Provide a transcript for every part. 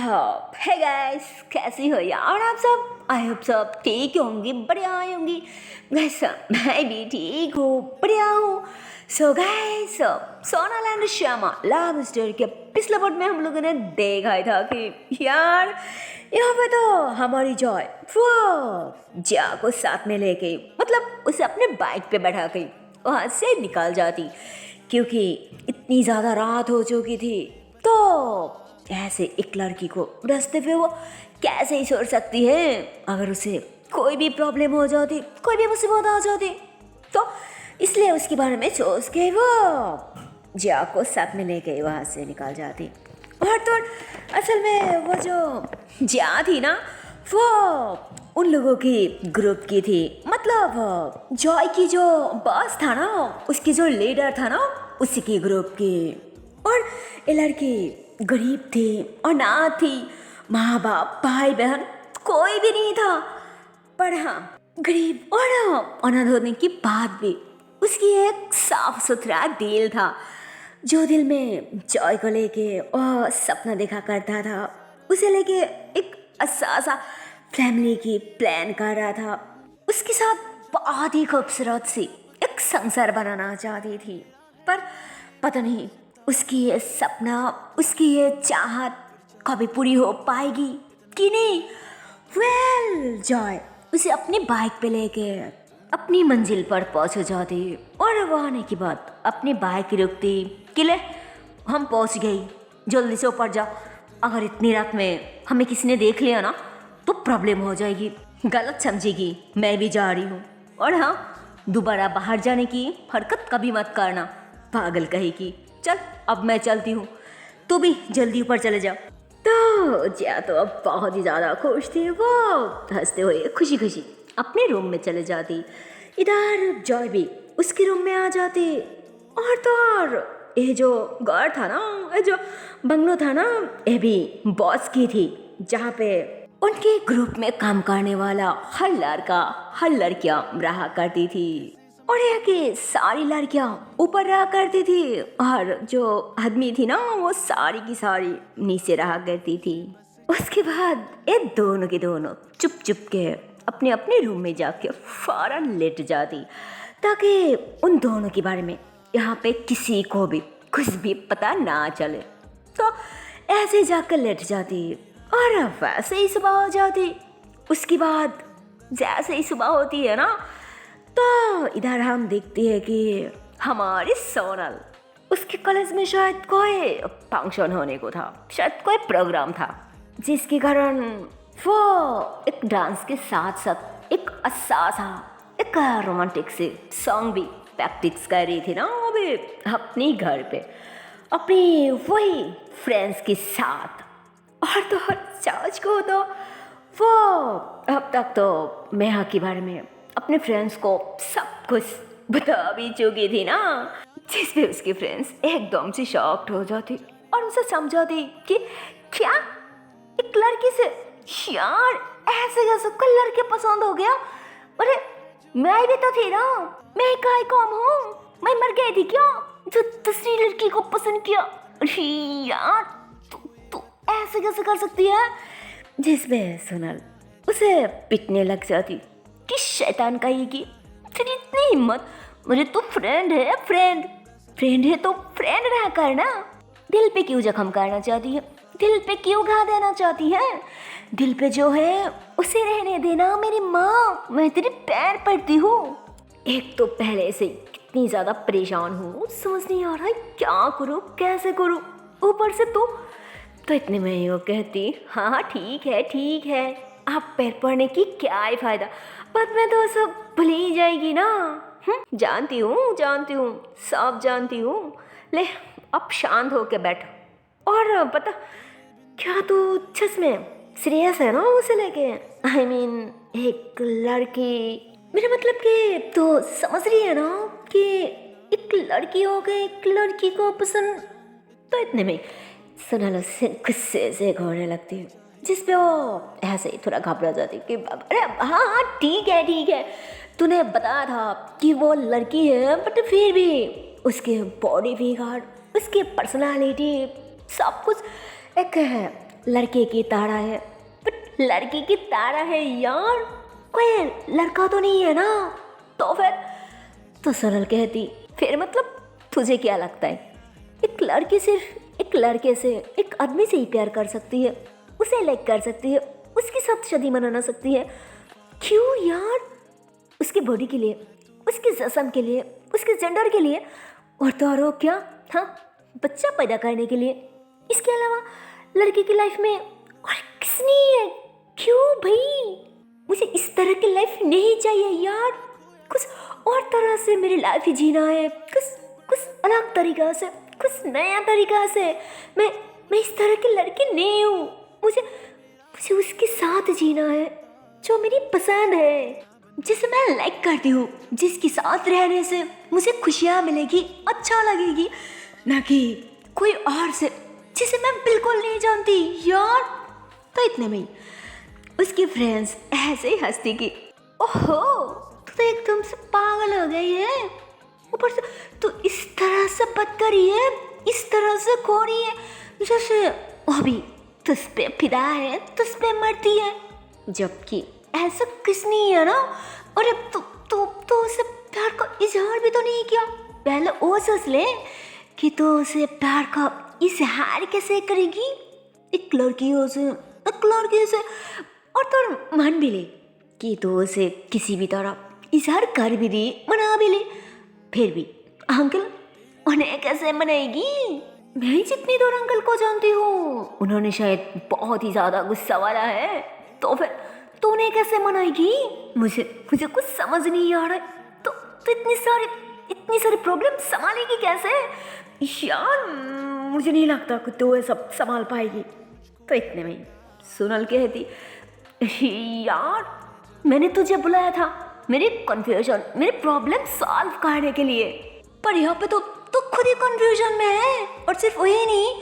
Hey guys, कैसी हो यार आप सब। आई होप सब ठीक होंगी, बढ़िया होंगी। गाइस मैं भी ठीक हूँ, बढ़िया हूँ। So guys, Sonal and Shyama love story के पिछले पार्ट में हम लोगों ने देखा ही था कि यार यहाँ पे तो हमारी जॉय वो जिया को साथ में लेके, मतलब उसे अपने बाइक पे बैठा के वहाँ से निकल जाती, क्योंकि इतनी ज़्यादा रात हो चुकी थी। तो ऐसे एक लड़की को रास्ते पे वो कैसे ही छोड़ सकती है। अगर उसे कोई भी प्रॉब्लम हो जाती, कोई भी मुसीबत आ जाती, तो इसलिए उसके बारे में सोच के वो जिया को साथ में लेके वहाँ से निकल जाती। और तो असल में वो जो जिया थी ना, वो उन लोगों की ग्रुप की थी, मतलब जॉय की जो बॉस था ना, उसकी जो लीडर था ना, उसी की ग्रुप की। और ये लड़की गरीब थी, अनाथ थी, माँ बाप भाई बहन कोई भी नहीं था। पर हाँ, गरीब और अनाथ होने की बात भी, उसकी एक साफ सुथरा दिल था, जो दिल में जॉय को लेके और सपना देखा करता था। उसे लेके एक अच्छा सा फैमिली की प्लान कर रहा था। उसके साथ बहुत ही खूबसूरत सी एक संसार बनाना चाहती थी। पर पता नहीं उसकी ये सपना, उसकी ये चाहत कभी पूरी हो पाएगी कि नहीं। वेल जॉय उसे अपनी बाइक पे लेके अपनी मंजिल पर पहुंच जाती, और वहाँ आने के बाद अपनी बाइक रुकती कि ले हम पहुंच गई, जल्दी से ऊपर जा। अगर इतनी रात में हमें किसी ने देख लिया ना तो प्रॉब्लम हो जाएगी, गलत समझेगी मैं भी जा रही हूँ। और हाँ, दोबारा बाहर जाने की हरकत कभी मत करना, पागल कहेगी। चल अब मैं चलती हूँ, तू भी जल्दी ऊपर चले जा। तो जिया तो अब बहुत ही ज़्यादा खुश थी, वो हंसते हुए खुशी खुशी अपने रूम में चले जाती। इधर जॉय भी उसके रूम में आ जाती। और तो और ये जो घर था ना, ये जो बंगलो था ना, ये भी बॉस की थी, जहाँ पे उनके ग्रुप में काम करने वाला हर लड़का हर लड़कियां रहा करती थी। और यहाँ की सारी लड़कियां ऊपर रहा करती थी, और जो आदमी थी ना, वो सारी की सारी नीचे रहा करती थी। उसके बाद ये दोनों के दोनों चुप चुप के अपने अपने रूम में जाके फौरन लेट जाती, ताकि उन दोनों के बारे में यहाँ पे किसी को भी कुछ भी पता ना चले। तो ऐसे जाकर लेट जाती, और वैसे ही सुबह हो जाती। उसके बाद जैसे ही सुबह होती है ना, तो इधर हम देखते हैं कि हमारी सोनल, उसके कॉलेज में शायद कोई फंक्शन होने को था, शायद कोई प्रोग्राम था, जिसके कारण वो एक डांस के साथ साथ एक अच्छा सा एक रोमांटिक से सॉन्ग भी प्रैक्टिस कर रही थी ना, अभी अपने घर पे अपनी वही फ्रेंड्स के साथ। और तो सच को तो वो अब तक तो मेहा के बारे में अपने फ्रेंड्स को सब कुछ बता भी चुकी थी ना, जिस पे उसके फ्रेंड्स एकदम से शॉक्ड हो जाती और उसे समझाती कि क्या एक लड़की से यार ऐसे कैसे कोई लड़के पसंद हो गया। अरे मैं भी तो थी ना, मैं काय कम हूँ, मैं मर गई थी क्या जो दूसरी लड़की को पसंद किया। अरे यार तू ऐसे कैसे कर सकती है। जिसमें सोनल उसे पिटने लग जाती कि शैतान कहेगी, तेरी इतनी हिम्मत, मुझे तो फ्रेंड है, फ्रेंड है तो फ्रेंड रहा करना। दिल पे क्यों जख्म करना चाहती है, दिल पे क्यों घा देना चाहती है। दिल पे जो है उसे रहने देना मेरी माँ, मैं तेरे पैर पड़ती हूँ। एक तो पहले से कितनी ज़्यादा परेशान हूँ, समझ नहीं आ रहा है क्या करूँ कैसे करूँ, ऊपर से तो इतने में ही वो कहती, हाँ ठीक है, आप पैर पड़ने की क्या है फ़ायदा, बाद में तो सब भूल ही जाएगी ना। जानती हूँ सब जानती हूँ, ले अब शांत होके बैठ। और पता क्या तू सच में सीरियस है ना उसे लेके। आई मीन एक लड़की, मेरा मतलब कि तो समझ रही है ना कि एक लड़की हो गई, एक लड़की को पसंद। तो इतने में सोनल उससे गुस्से से घूरने लगती है, जिसपे वो ऐसे ही थोड़ा घबरा जाती कि अरे हाँ ठीक है, तूने बताया था कि वो लड़की है, बट फिर भी उसके बॉडी फिगर, उसकी पर्सनालिटी सब कुछ एक लड़के की ताड़ा है। बट लड़की की ताड़ा है यार, कोई लड़का तो नहीं है ना। तो फिर तो सोनल कहती, फिर मतलब तुझे क्या लगता है एक लड़की सिर्फ एक लड़के से, एक आदमी से ही प्यार कर सकती है, उसे लाइक कर सकती है, उसके साथ शादी मना सकती है? क्यों यार? उसकी बॉडी के लिए, उसके जिस्म के लिए, उसके जेंडर के लिए, और तो और क्या, हाँ, बच्चा पैदा करने के लिए। इसके अलावा लड़की की लाइफ में और किस नहीं है? क्यों भाई? मुझे इस तरह की लाइफ नहीं चाहिए यार। कुछ और तरह से मेरी लाइफ ही जीना है, कुछ कुछ अलग तरीका से, कुछ नया तरीका से। मैं इस तरह की लड़की नहीं हूँ। मुझे मुझे उसके साथ जीना है जो मेरी पसंद है, जिसे मैं लाइक करती हूँ, जिसके साथ रहने से मुझे खुशियाँ मिलेगी, अच्छा लगेगी, ना कि कोई और से जिसे मैं बिल्कुल नहीं जानती यार। तो इतने में ही उसकी फ्रेंड्स ऐसे ही हंसती कि ओहो, तू तो एकदम से पागल हो गई है, ऊपर से तू इस तरह से बात करी है, इस तरह से खोरी है, जैसे अभी तुझ पे फिदा है, तुझ पे मरती है, जबकि ऐसा किस नहीं है ना। और अब तो उसे प्यार का इजहार भी तो नहीं किया। पहले वो सोच ले कि तो उसे प्यार का इजहार कैसे करेगी एक लड़कियों से, एक लड़की से, और तो मान भी ले कि तो उसे किसी भी तरह इजहार कर भी दे, मना भी ले, फिर भी अंकल उन्हें कैसे मनाएगी? मैं जितनी दूर अंकल को जानती हूँ, उन्होंने शायद बहुत ही ज्यादा गुस्सा वाला है, तो फिर तो उन्हें कैसे मनाएगी? मुझे कुछ समझ नहीं आ रहा है। तो इतनी सारी प्रॉब्लम संभालेगी कैसे यार? मुझे नहीं लगता कि तो ये सब संभाल पाएगी। तो इतने में सोनल कहती, यार मैंने तुझे बुलाया था मेरी कन्फ्यूजन, मेरी प्रॉब्लम सॉल्व करने के लिए, पर यहाँ पे तो खुद ही कन्फ्यूजन में है। और सिर्फ वही नहीं,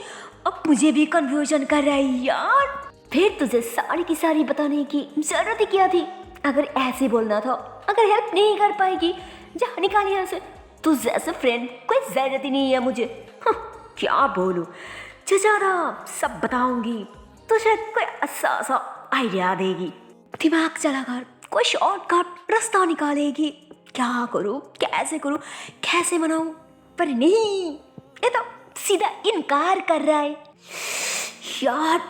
अब मुझे भी कन्फ्यूजन कर रहा है यार। फिर तुझे सारी की सारी बताने की जरूरत ही क्या थी? अगर ऐसे बोलना था, अगर हेल्प नहीं कर पाएगी, जा निकाल यहाँ से। तू जैसे फ्रेंड कोई जरूरत ही नहीं है मुझे। क्या बोलूं, जरा सब बताऊंगी तो शायद कोई अच्छा सा आइडिया देगी, दिमाग चलाकर कोई शॉर्टकट रास्ता निकालेगी। क्या करूं, कैसे करूं, कैसे मनाऊं? पर नहीं, ये तो सीधा इनकार कर रहा है यार।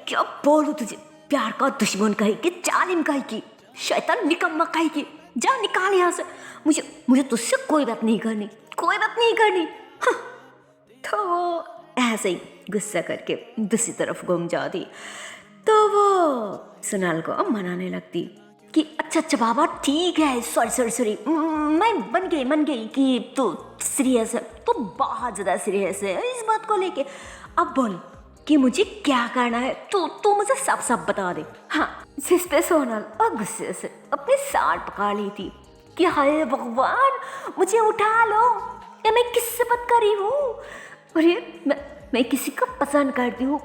क्या बोलूं तुझे, प्यार का दुश्मन कहेगी, जालिम कहेगी, शैतान निकम्मा कहेगी। जा निकाल यहाँ से, मुझे तुझसे कोई बात नहीं करनी, कोई बात नहीं करनी। हाँ। तो वो ऐसे ही गुस्सा करके दूसरी तरफ घूम जाती। तो वो सोनल को मनाने लगती कि अच्छा बाबा ठीक है, सॉरी, मैं मन गई कि तू सीरियस है, तो बहुत ज़्यादा सीरियस है इस बात को लेके। अब बोल कि मुझे क्या करना है, तू मुझे सब बता दे। हाँ, जिस पे सोनल और गुस्से से अपनी साड़ पकड़ ली थी कि हाय भगवान, मुझे उठा लो, या मैं किससे बात कर रही हूँ? अरे मैं किसी को पसंद करती हूँ,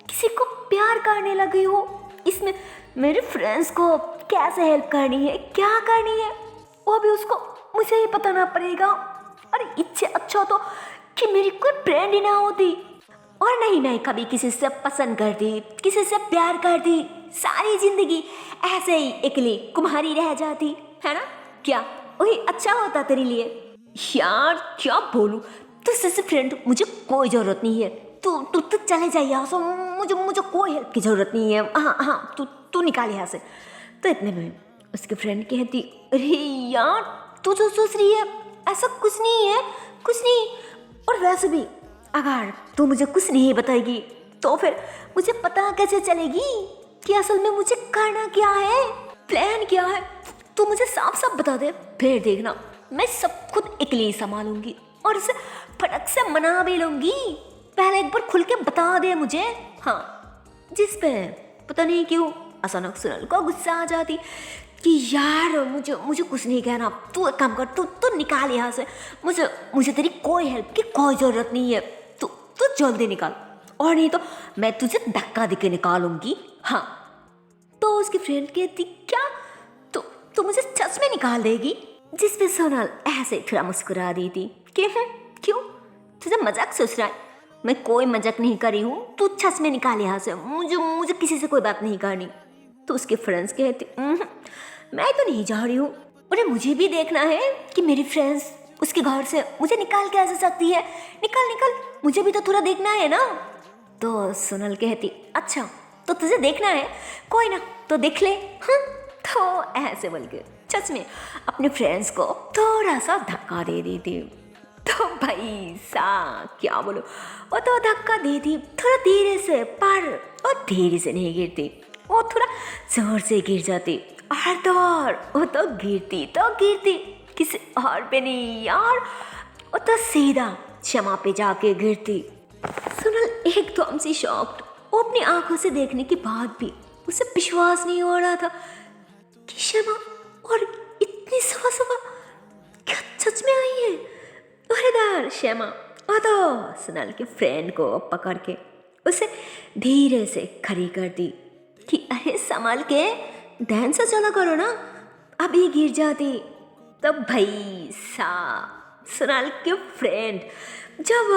किसी को प्यार करने लगी हूँ, इसमें मेरे फ्रेंड्स को कैसे हेल्प करनी है, क्या करनी है, वो भी उसको मुझे ही बताना पड़ेगा। अरे इससे अच्छा तो कि मेरी कोई फ्रेंड ही ना होती, और नहीं मैं कभी किसी से पसंद करती, किसी से प्यार करती, सारी जिंदगी ऐसे ही अकेली कुम्हारी रह जाती, है ना? क्या वही अच्छा होता तेरे लिए? यार क्या बोलूं, तुझसे फ्रेंड मुझे कोई जरूरत नहीं है। तू चले जा यहाँ से, मुझे कोई हेल्प की जरूरत नहीं है। हाँ, तू निकाल यहाँ से। तो इतने में उसकी फ्रेंड कहती, अरे यार तू जो सोच रही है ऐसा कुछ नहीं है, कुछ नहीं। और वैसे भी अगर तू मुझे कुछ नहीं बताएगी तो फिर मुझे पता कैसे चलेगी कि असल में मुझे करना क्या है, प्लान क्या है? तू मुझे साफ बता दे, फिर देखना मैं सब खुद अकेली संभालूंगी और इसे फटक से मना भी लूंगी। पहले एक बार खुल के बता दे मुझे। हाँ, जिस पे पता नहीं क्यों अचानक सोनल को गुस्सा आ जाती कि यार मुझे कुछ नहीं कहना, तू एक काम कर, तू निकाल यहाँ से, मुझे तेरी कोई हेल्प की कोई ज़रूरत नहीं है, तू जल्दी निकाल, और नहीं तो मैं तुझे धक्का देके निकालूंगी। हाँ। तो उसकी फ्रेंड कहती, क्या तू मुझे सच में निकाल देगी? जिस पे सोनल ऐसे थोड़ा मुस्कुरा दी थी कि क्यों, तुझे मजाक सोच रहा है? मैं कोई मजाक नहीं कर रही हूँ, तू सच में निकाल यहाँ से, मुझे मुझे किसी से कोई बात नहीं करनी। तो उसके फ्रेंड्स कहते मैं तो नहीं जा रही हूँ, अरे मुझे भी देखना है कि मेरी फ्रेंड्स उसके घर से मुझे निकाल के आ सकती है, निकाल निकाल, मुझे भी तो थोड़ा देखना है ना। तो सोनल कहती अच्छा तो तुझे देखना है, कोई ना तो देख ले। तो ऐसे बोल के सच में अपने फ्रेंड्स को थोड़ा सा धक्का दे दी थी। तो भाई सा क्या बोलो, वो तो धक्का दी थी थोड़ा धीरे से, पर वो धीरे से नहीं गिरती, वो थोड़ा जोर से गिर जाती। और तो और वो तो गिरती किसी और पे नहीं यार, वो तो सीधा क्षमा पे जाके गिरती। सोनल एकदम से शॉक्ड, वो अपनी आंखों से देखने के बाद भी उसे विश्वास नहीं हो रहा था कि क्षमा और इतनी सुबह क्या सच में आई है। अरेदार क्षमा और तो सोनल के फ्रेंड को पकड़ के उसे धीरे से खड़ी कर दी कि अरे संभाल के ध्यान से चला करो ना, अभी गिर जाती। तब भाई सा सोनल के फ्रेंड जब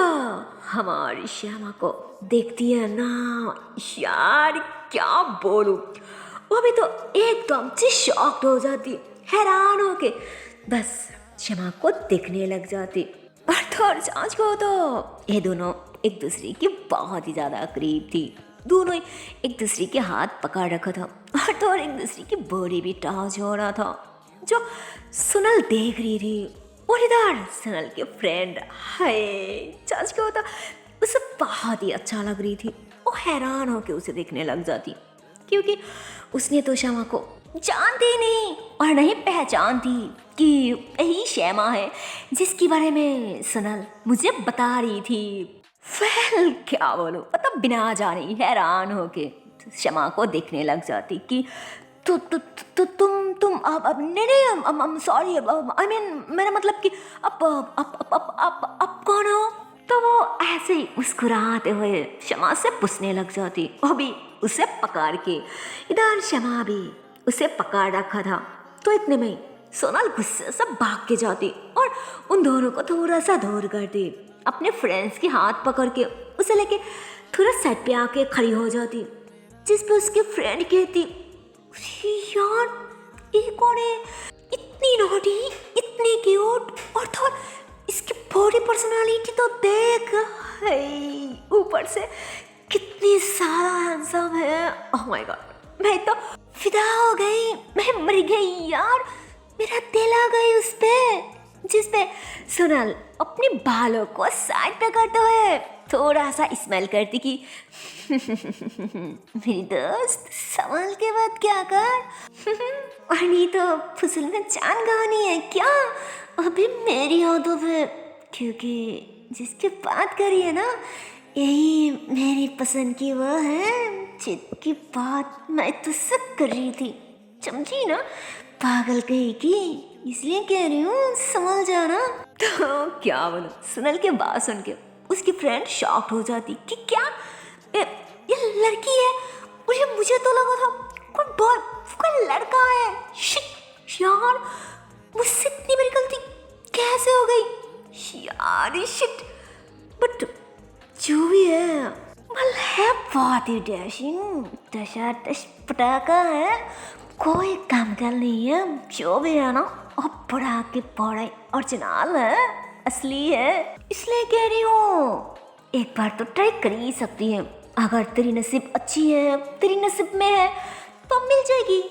हमारी श्यामा को देखती है ना यार, क्या बोलूं, वो भी तो एकदम से शॉक्ड हो जाती, हैरान होके बस श्यामा को देखने लग जाती। और तो और जांच को तो ये दोनों एक दूसरे की बहुत ही ज्यादा करीब थी, दोनों ही एक दूसरे के हाथ पकड़ रखा था, और तो और एक दूसरे की बॉडी भी टच हो रहा था, जो सोनल देख रही थी। और इधर सोनल के फ्रेंड हाय चाच को होता उसे बहुत ही अच्छा लग रही थी, वो हैरान होकर उसे देखने लग जाती, क्योंकि उसने तो श्यामा को जानती नहीं और नहीं पहचानती कि यही श्यामा है जिसके बारे में सोनल मुझे बता रही थी। वेल क्या बोलूं, मतलब बिना जाने हैरान होके श्यामा को देखने लग जाती कि तुम अब नहीं सॉरी, आई मीन मेरा मतलब कि अब कौन हो। तो वो ऐसे ही मुस्कुराते हुए क्षमा से पूछने लग जाती, वो भी उसे पकड़ के। इधर क्षमा भी उसे पकड़ रखा था। तो इतने में सोनल गुस्से से भाग के जाती और उन दोनों को थोड़ा सा दूर करती, अपने फ्रेंड्स के हाथ पकड़ के उसे लेके थोड़ा साइड पे आके खड़ी हो जाती, जिस पे उसके फ्रेंड कहती यार ये कौन है, इतनी नॉटी, इतनी क्यूट, और तो इसकी बॉडी पर्सनालिटी तो देख, ऊपर से कितनी ज्यादा हैंडसम है। ओह माय गॉड, मैं तो फिदा हो गई, मैं मर गई यार, मेरा दिल आ गई उस पे, जिस पे सोनल अपने बालों को साइड पे करते हुए थोड़ा सा स्माइल करती कि मेरी दोस्त संभाल के बात क्या कर, और नहीं तो फुसल में जान गंवानी है क्या अभी मेरी यादों पे, क्योंकि जिसकी बात करी है ना यही मेरी पसंद की वो है जिसकी बात मैं तुझसे कर रही थी, समझी ना, पागल कहीं की, इसलिए कह रही हूँ संभल जाना। तो क्या बोलो, सोनल के बात सुन के उसकी फ्रेंड शॉक्ड हो जाती कि क्या ये लड़की है, और मुझे तो लगा था कोई लड़का है। शिट यार, मुझसे इतनी बड़ी गलती कैसे हो गई यार, शिट। बट जो भी है मल है बहुत ही डैशिंग, दशा दश पटाखा है, कोई काम कर नहीं है, जो भी है ना अब पढ़ा के पढ़ाई ओरिजिनल है, असली है, इसलिए कह रही हूँ एक बार तो ट्राई कर ही सकती है, अगर तेरी नसीब अच्छी है, तेरी नसीब में है तो मिल जाएगी,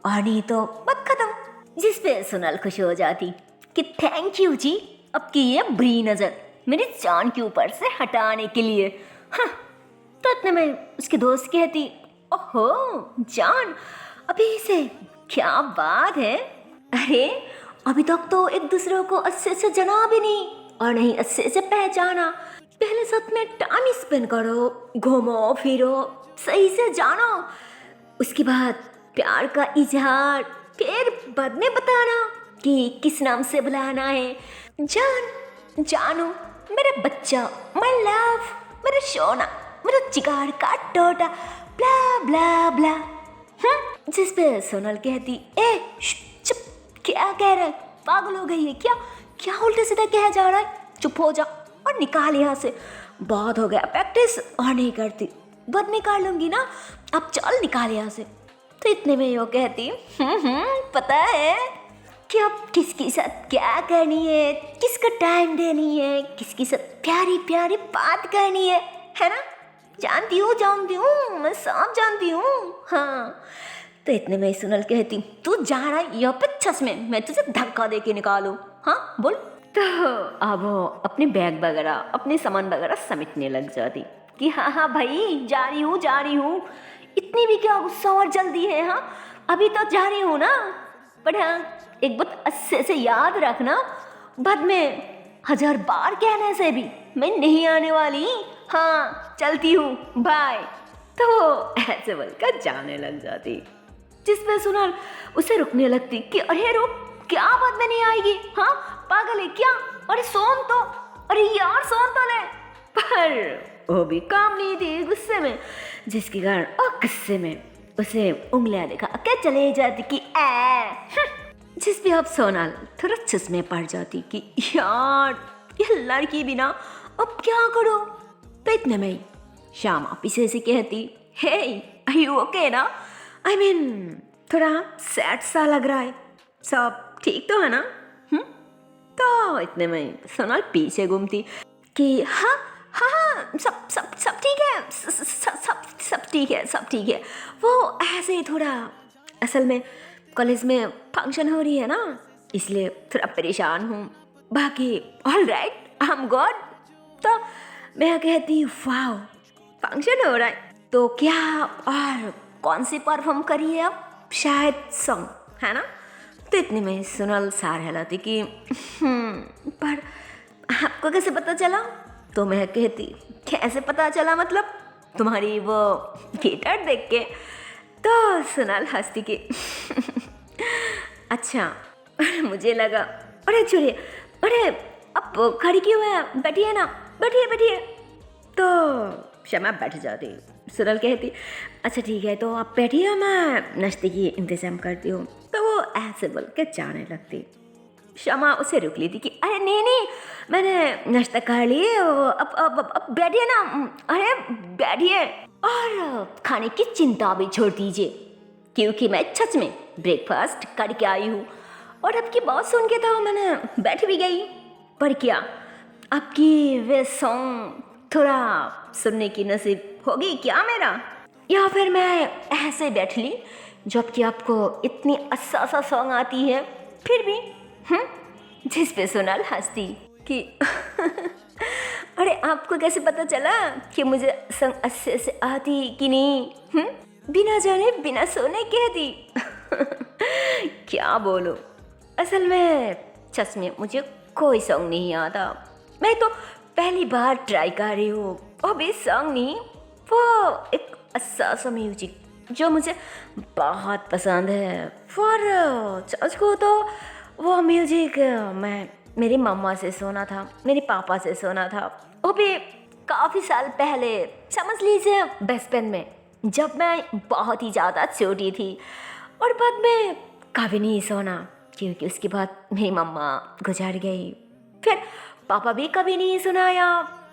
और नहीं तो बात खत्म। जिस पे सोनल खुश हो जाती कि थैंक यू जी आपकी ये बुरी नजर मेरी जान के ऊपर से हटाने के लिए। हाँ, तो इतने में उसकी दोस्त कहती ओहो जान, अभी से क्या बात है, अरे अभी तक तो एक दूसरे को अच्छे से जाना भी नहीं और नहीं अच्छे से पहचाना, पहले साथ में टाइम स्पेंड करो, घूमो फिरो, सही से जानो, उसके बाद प्यार का इजहार, फिर बाद में बताना कि किस नाम से बुलाना है, जान, जानू, मेरा बच्चा, माय लव, मेरा सोना, मेरा जिगर का टोटा, ब्ला ब्ला ब्ला। जिस पे सोनल कहती ए चुप, क्या कह रहा है, पागल हो गई है क्या, क्या उल्टे सीधा कह जा रहा है, चुप हो जा और निकाल यहाँ से। बहुत हो गया प्रैक्टिस और नहीं करती, बाद में कर लूँगी ना, अब चल निकाल यहाँ से। तो इतने में यो कहती पता है कि अब किसके साथ क्या करनी है, किसको टाइम देनी है, किसके साथ प्यारी प्यारी बात करनी है ना? जानती हूँ मैं सब जानती हूँ। हाँ, तो इतने में सोनल कहती तू जा रहा है यहाँ पे, छस में मैं तुझे धक्का दे के निकालूँ। हाँ बोल। तो अब वो अपने बैग वगैरह अपने सामान वगैरह समेटने लग जाती कि हाँ भाई जा रही हूँ, इतनी भी क्या गुस्सा और जल्दी है? हाँ अभी तो जा रही हूँ ना, पर हाँ एक बात अच्छे से याद रखना, बाद में 1000 बार कहने से भी मैं नहीं आने वाली। हाँ चलती हूँ, बाय। तो वो ऐसे बोलकर जाने लग जाती, जिसमें सोनल उसे रुकने लगती कि अरे रुक, क्या बात में नहीं आएगी? हाँ पागल है क्या? अरे सोन तो, अरे यार सोन तो ले। पर वो भी काम नहीं थी गुस्से में, जिसके कारण और गुस्से में उसे उंगलियां दिखा के चले जाती कि जिस भी अब सोनल थोड़ा चश्मे पड़ जाती कि यार ये लड़की भी ना, अब क्या करो? तो इतने में श्यामा पीछे से कहती हे आर यू ओके ना? आई मीन थोड़ा सैड सा लग रहा है, सब ठीक तो है ना? तो इतने में सोनल पीछे घूमती कि हाँ हाँ हाँ सब सब सब ठीक है, सब ठीक है, सब ठीक है। वो ऐसे ही थोड़ा, असल में कॉलेज में फंक्शन हो रही है ना, इसलिए थोड़ा परेशान हूँ, बाकी all right I am good. तो मैं कहती वाह फंक्शन हो रहा है तो क्या, और कौन सी परफॉर्म करी है अब? शायद सॉन्ग है ना? तो इतने में सोनल सार हिलाती कि पर आपको कैसे पता चला? तो मैं कहती कैसे पता चला मतलब? तुम्हारी वो गिटार देख के। तो सोनल हंसती कि अच्छा, मुझे लगा अरे चलिए, अरे अब खड़ी क्यों है, बैठिए ना, बैठिए। तो क्षमा बैठ जाती। सोनल कहती अच्छा ठीक है तो आप बैठिए, मैं नाश्ते की इंतज़ाम करती हूँ। तो वो ऐसे बोल के जाने लगती। क्षमा उसे रुक ली थी कि अरे नहीं मैंने नाश्ता कर लिए, अब बैठिए ना, अरे बैठिए और खाने की चिंता भी छोड़ दीजिए, क्योंकि मैं सच में ब्रेकफास्ट करके आई हूँ और आपकी बात सुन के तो मैंने बैठ भी गई। पर क्या आपकी वे सॉन्ग थोड़ा सुनने की नसीब होगी क्या मेरा, या फिर मैं ऐसे बैठ ली जबकि आपको इतनी अच्छा सॉन्ग आती है फिर भी? जिस पे सोनल हंसती कि अरे आपको कैसे पता चला कि मुझे संग अच्छे से आती कि नहीं? बिना जाने बिना सोने कह दी। क्या बोलो, असल में सच में मुझे कोई सॉन्ग नहीं आता, मैं तो पहली बार ट्राई कर रही हूँ। अभी सॉन्ग नहीं, वो एक अच्छा सा म्यूजिक जो मुझे बहुत पसंद है। फॉर सच को तो वो म्यूजिक मैं मेरी मम्मा से सुना था, मेरे पापा से सुना था, वो भी काफ़ी साल पहले, समझ लीजिए बचपन में, जब मैं बहुत ही ज़्यादा छोटी थी। और बाद में कभी नहीं सुना क्योंकि उसके बाद मेरी मम्मा गुजर गई, फिर पापा भी कभी नहीं सुनाया।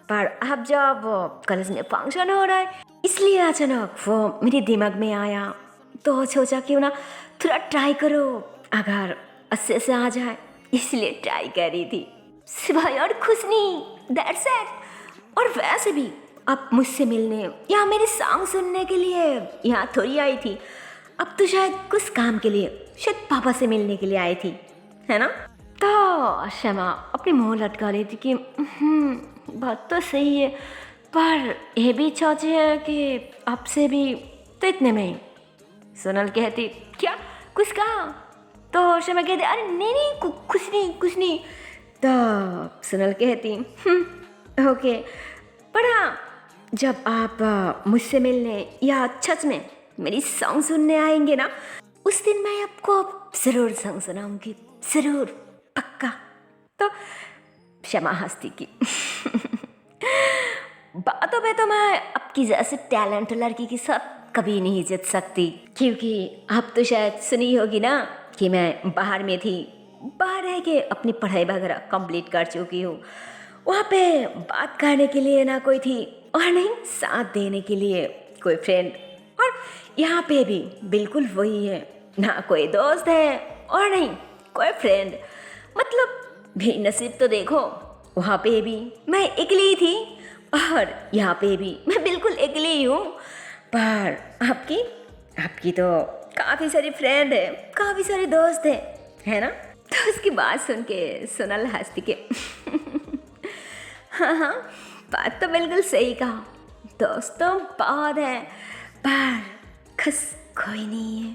पर अब जब कॉलेज में फंक्शन हो रहा है इसलिए अचानक वो मेरे दिमाग में आया, तो सोचा क्यों ना थोड़ा ट्राई करो, अगर अच्छे से आ जाए, इसलिए ट्राई कर रही थी। सिवाय और खुश नहीं, दैट्स इट। और वैसे भी अब मुझसे मिलने या मेरे सॉन्ग सुनने के लिए यहाँ थोड़ी आई थी, अब तो शायद कुछ काम के लिए, शायद पापा से मिलने के लिए आई थी, है ना? तो क्षमा अपनी मुँह लटका ली थी कि बात तो सही है, पर यह भी चाहती है कि आपसे भी। तो इतने में ही सोनल कहती क्या कुछ कहा? तो क्षमा कहती अरे नहीं कुछ नहीं। तो सोनल कहती ओके, पर हाँ जब आप मुझसे मिलने या सच में मेरी सॉन्ग सुनने आएंगे ना, उस दिन मैं आपको ज़रूर सॉन्ग सुनाऊंगी, ज़रूर, पक्का। तो क्षमा हंसती की बातों पे तो मैं आपकी जैसे टैलेंट लड़की के साथ कभी नहीं जीत सकती, क्योंकि आप तो शायद सुनी होगी ना कि मैं बाहर में थी, बाहर रह के अपनी पढ़ाई वगैरह कंप्लीट कर चुकी हूँ। वहाँ पे बात करने के लिए ना कोई थी और नहीं साथ देने के लिए कोई फ्रेंड। और यहाँ पे भी बिल्कुल वही है, ना कोई दोस्त है और नहीं कोई फ्रेंड। मतलब भी नसीब तो देखो, वहाँ पे भी मैं अकेली थी और यहाँ पे भी मैं बिल्कुल अकेली ही हूँ। पर आपकी तो काफ़ी सारी फ्रेंड है, काफ़ी सारे दोस्त है ना। तो उसकी बात सुन के सोनल हंसती के हाँ हाँ, बात तो बिल्कुल सही कहा, दोस्त तो बहुत है पर खस कोई नहीं है।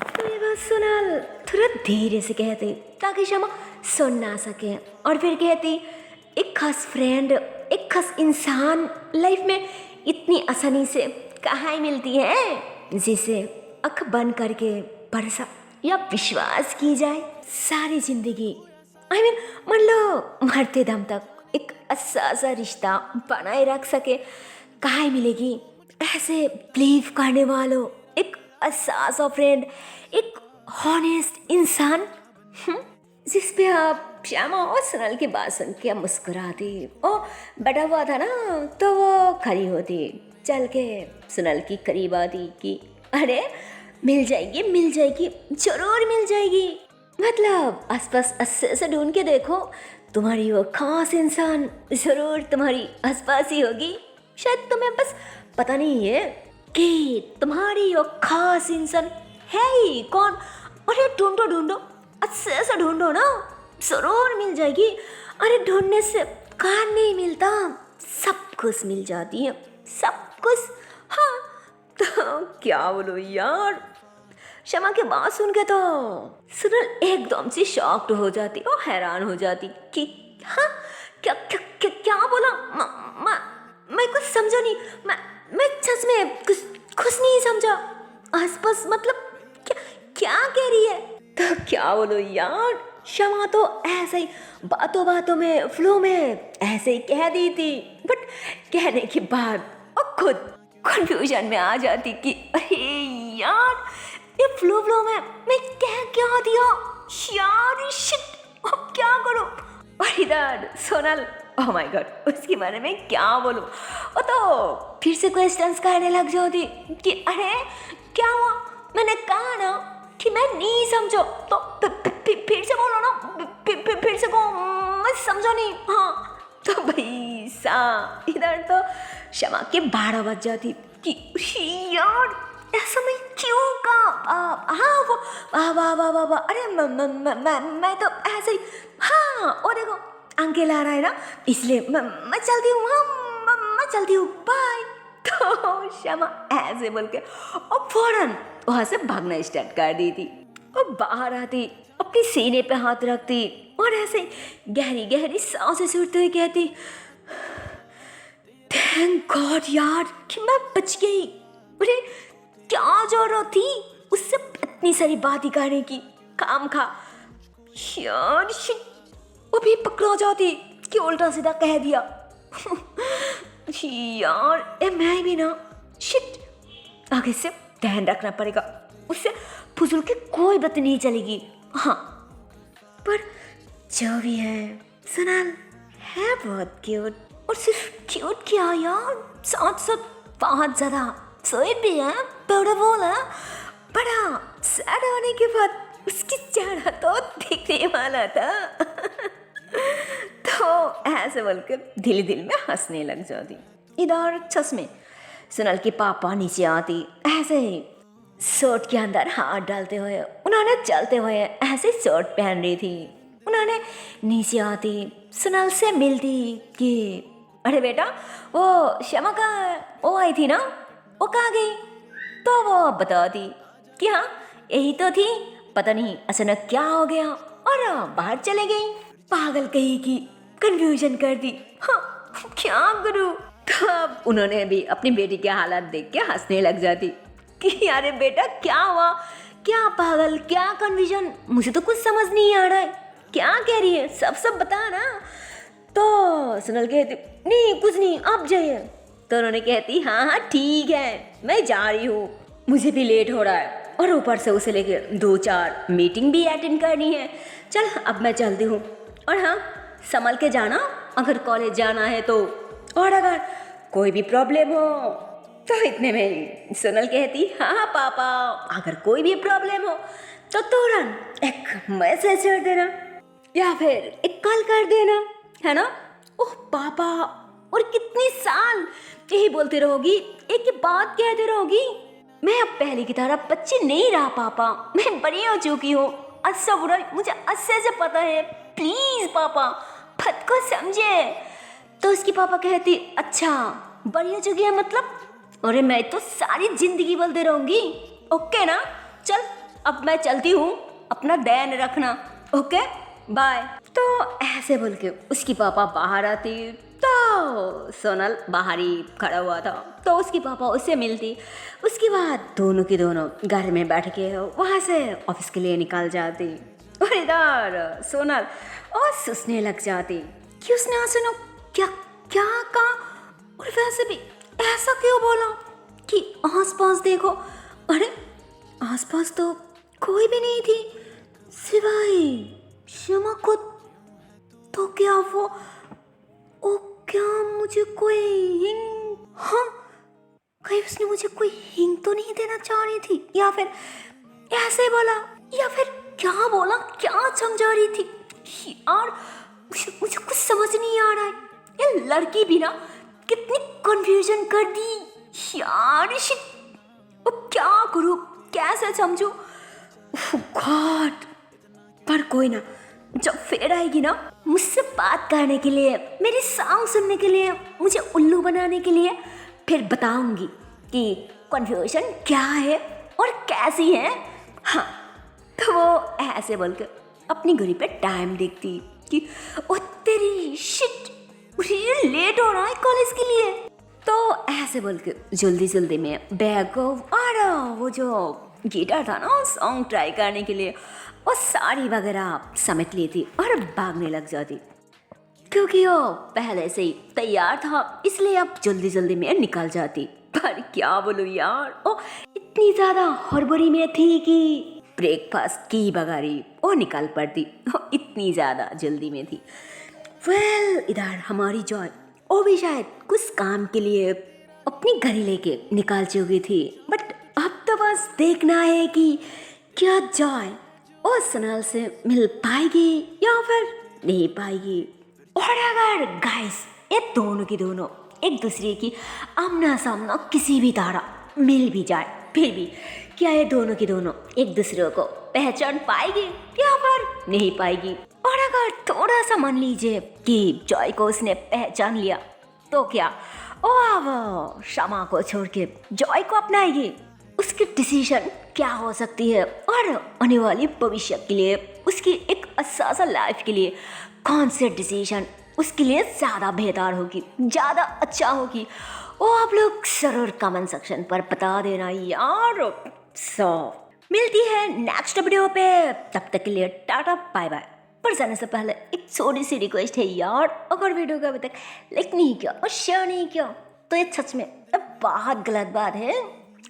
तो ये बात सोनल थोड़ा धीरे से कहती ताकि शमा सुन ना सके, और फिर कहती एक खास फ्रेंड, एक खास इंसान लाइफ में इतनी आसानी से कहाँ मिलती है जिसे आँख बंद करके भरोसा या विश्वास की जाए सारी जिंदगी। मान लो मरते दम तक एक अच्छा सा रिश्ता बनाए रख सके, कहाँ मिलेगी ऐसे बिलीव करने वालों, एक अच्छा सा फ्रेंड, एक हॉनेस्ट इंसान जिस पे आप श्यामा और सोनल की बात सुन के मुस्कुराती। ओ बैठा हुआ था ना तो वो खड़ी होती, चल के सोनल की करीब आती कि अरे मिल जाएगी जरूर मिल जाएगी। मतलब आसपास अच्छे से ढूंढ के देखो, तुम्हारी वो खास इंसान जरूर तुम्हारी आसपास ही होगी। शायद तुम्हें बस पता नहीं है कि तुम्हारी वो खास इंसान है ही कौन। अरे ढूंढो अच्छे से ढूंढो ना, जरूर मिल जाएगी। अरे ढूंढने से कहाँ नहीं मिलता, सब कुछ मिल जाती है, सब कुछ। हाँ तो क्या बोलो यार, शमा की बात सुन के तो सोनल एकदम से शॉक्ड हो जाती और हैरान हो जाती कि हाँ क्या बोला। मैं कुछ समझा नहीं, मैं सच में कुछ नहीं समझा। आसपास मतलब क्या कह रही है। तो क्या बोलो यार, शमा तो ऐसे ही बातों में फ्लो में ऐसे ही कह दी थी, बट कहने के बाद और खुद कंफ्यूजन में आ जाती कि अरे यार ये फ्लो में मैं क्या दिया यार, शिट अब क्या करूं। और इधर सोनल ओह माय गॉड उसके बारे में क्या बोलूं। वो तो फिर से क्वेश्चंस करने लग जाती कि अरे क्या हुआ, मैंने कहा ना कि मैं नहीं समझो, तो फिर से बोलो ना, फिर से कहो, मैं समझो नहीं। हाँ तो भाई सा इधर तो शमा के 12 बज जाती कि यार ऐसा मैं क्यों कहा। हाँ वो वाह अरे मैं तो ऐसे ही। हाँ वो देखो अंकल आ रहा है ना, इसलिए मैं चलती हूँ। हाँ मैं चलती हूँ, बाय। तो शमा ऐसे बोल के और फौरन वहाँ से भागना स्टार्ट कर दी थी। और बाहर आती, अपनी सीने पे हाथ रखती और ऐसे गहरी सांसें छोड़ते हुए कहती थैंक गॉड यार कि मैं बच गई। अरे क्या जरूरत थी उससे इतनी सारी बातें करने की, काम खा यार। वो भी पकड़ा जाती कि उल्टा सीधा कह दिया यार ए मैं भी ना शिट आगे से ध्यान रखना पड़ेगा, उससे फुजूल की कोई बात नहीं चलेगी। हाँ पर जो भी है सोनल है बहुत क्यूट, और सिर्फ क्यूट क्या यार, साथ बहुत ज़्यादा स्वीट भी है, ब्यूटीफुल है। बड़ा सैड होने के बाद उसकी चेहरा तो दिखने वाला था तो ऐसे बोलकर दिल में हंसने लग जाती। इधर चश्मे सोनल के पापा नीचे आती, ऐसे ही शर्ट के अंदर हाथ डालते हुए, उन्होंने चलते हुए ऐसे शर्ट पहन रही थी। उन्होंने नीचे आती सोनल से मिलती कि अरे बेटा वो शमा का वो आई थी ना, वो कहाँ गई। तो वो बताती कि हाँ यही तो थी, पता नहीं अचानक क्या हो गया और बाहर चले गई। पागल कही की कंफ्यूजन कर दी। हाँ क्या करूँ। तो अब उन्होंने भी अपनी बेटी के हालात देख के हंसने लग जाती कि अरे बेटा क्या हुआ, क्या पागल, क्या कंफ्यूजन, मुझे तो कुछ समझ नहीं आ रहा है, क्या कह रही है, सब बता ना। तो सोनल कहती नहीं कुछ नहीं आप जाइए। तो उन्होंने कहती हाँ ठीक है मैं जा रही हूँ, मुझे भी लेट हो रहा है और ऊपर से उसे लेके 2-4 मीटिंग भी अटेंड करनी है। चल अब मैं चलती हूँ, और हाँ संभल के जाना। अगर कॉलेज जाना है तो, और अगर कोई भी प्रॉब्लम हो तो इतने में सोनल कहती हाँ पापा, अगर कोई भी प्रॉब्लम हो तो तुरंत एक मैसेज कर देना या फिर एक कॉल कर देना, है ना। ओह पापा, और कितनी साल यही बोलती रहोगी, एक ही बात कहती रहोगी। मैं अब पहले की तरह बच्ची नहीं रहा पापा, मैं बड़ी हो चुकी हूँ, अच्छा बुरा मुझे अच्छे से पता है, प्लीज पापा बात को समझे। तो उसकी पापा कहती अच्छा बड़ी हो चुकी है मतलब, अरे मैं तो सारी जिंदगी बोलते रहूंगी, ओके ना, चल अब मैं चलती हूँ, अपना ध्यान रखना, ओके बाय। तो ऐसे बोल के उसकी पापा बाहर आती, तो सोनल बाहर ही खड़ा हुआ था, तो उसकी पापा उससे मिलती। उसके बाद दोनों की दोनों घर में बैठ के वहाँ से ऑफिस के लिए निकल जाती, और इधर सोनल और सोचने लग जाती कि उसने सुनो क्या क्या कहा, और वैसे भी ऐसा क्यों बोला कि आसपास देखो, अरे आसपास तो कोई भी नहीं थी सिवाय शमा को। तो क्या वो ओ क्या मुझे कोई हिंग, हाँ कहीं उसने मुझे कोई हिंग तो नहीं देना चाह रही थी, या फिर ऐसे बोला, या फिर क्या बोला, क्या समझा रही थी यार, मुझे कुछ समझ नहीं आ रहा है। ये लड़की भी ना कितनी कंफ्यूजन कर दी यार, अब क्या करूँ, कैसे समझूं, गॉड। पर कोई ना, जब फिर आएगी ना मुझसे बात करने के लिए, मेरी सॉन्ग सुनने के लिए, मुझे उल्लू बनाने के लिए, फिर बताऊंगी कि कन्फ्यूजन क्या है और कैसी है। हाँ, तो वो ऐसे बोल के अपनी घड़ी पे टाइम देखती कि ओ तेरी शिट, मुझे लेट हो रहा है कॉलेज के लिए। तो ऐसे बोल के जल्दी जल्दी में बैग को और वो जो गिटार था ना सॉन्ग ट्राई करने के लिए, वो साड़ी वगैरह समेट ली थी और भागने लग जाती, क्योंकि वो पहले से ही तैयार था, इसलिए अब जल्दी जल्दी में निकल जाती। पर क्या बोलूं यार, ओ इतनी ज्यादा हड़बड़ी में थी कि ब्रेकफास्ट की बगारी वो निकल पड़ती, इतनी ज्यादा जल्दी में थी। इधर हमारी जॉय वो भी शायद कुछ काम के लिए अपनी घड़ी लेके निकाल चुकी थी, बट अब तो बस देखना है कि क्या जॉय और सनल से मिल पाएगी या फिर नहीं पाएगी। और अगर गाइस ये दोनों की दोनों एक दूसरे की आमना सामना किसी भी तरह मिल भी जाए, फिर भी क्या ये दोनों की दोनों एक दूसरे को पहचान पाएगी या फिर नहीं पाएगी। और अगर थोड़ा सा मान लीजिए कि जॉय को उसने पहचान लिया, तो क्या वो अब शमा को छोड़ के जॉय को अपनाएगी। उसकी डिसीजन क्या हो सकती है और आने वाली भविष्य के लिए, उसकी एक अच्छा सा लाइफ के लिए कौन से डिसीजन उसके लिए ज़्यादा बेहतर होगी, ज़्यादा अच्छा होगी, वो आप लोग जरूर कमेंट सेक्शन पर बता देना यार। मिलती है नेक्स्ट वीडियो पे, तब तक के लिए टाटा बाय बाय। पर जाने से पहले एक छोटी सी रिक्वेस्ट है यार, अगर वीडियो को अभी तक लाइक नहीं किया और शेयर नहीं किया तो ये सच में बहुत गलत बात है।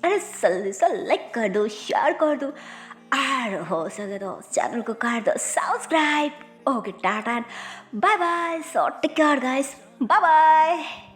अरे जल्दी से लाइक कर दो, शेयर कर दो, और हो सके तो चैनल को कर दो subscribe. Okay tata bye bye, so take care guys, bye bye.